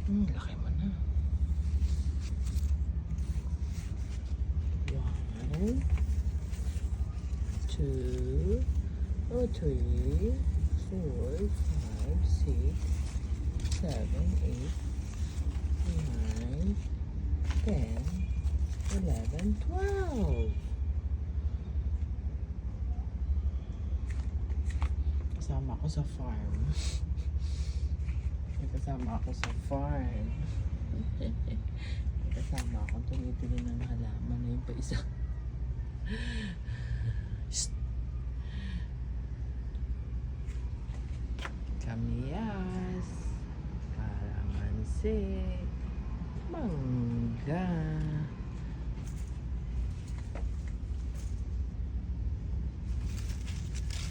Laki mo na. 1, 2, 3, 4, 5, 6, 7, 8, 9, 10, 11, 12. Kasama ako sa farm. Kasama ako sa farm. Kasama ako tumitingin ng halaman na yung pa isa. Kamiyas, kalamansi, mangga,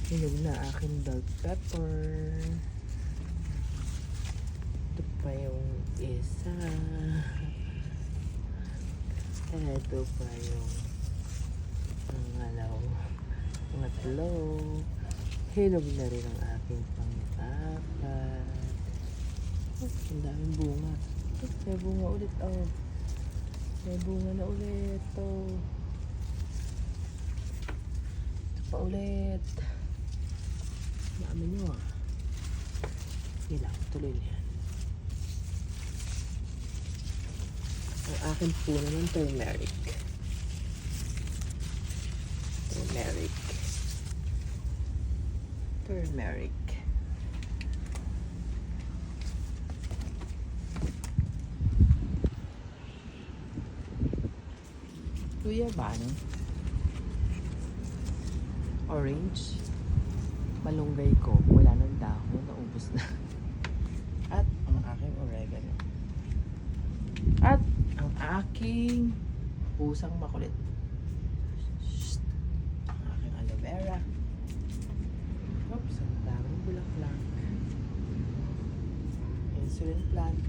hinog na aking bell pepper. Ito pa yung isa. Ito pa yung pangalaw. Pangatlo. Hinog na rin ang aking pang-apat. Oh, ang daming bunga. Oh, may bunga ulit. Oh. May bunga na ulit. Oh. Ito pa ulit. Dami nyo ah. Sige lang, tuloy na yan. Ang akin puno ng turmeric. Turmeric. Turmeric. Kuya ba, no? Orange. Malunggay ko. Wala nang dahon. Naubos na. At ang aking oregano. At ang aking pusang makulit. Ang aking aloe vera. Oops, ang daming bulaklak. Insulin plant.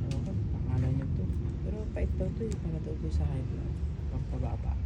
Ewan ko, pangalan nyo to. Pero pait daw to eh. Para daw to sa high blood. Pagpababa.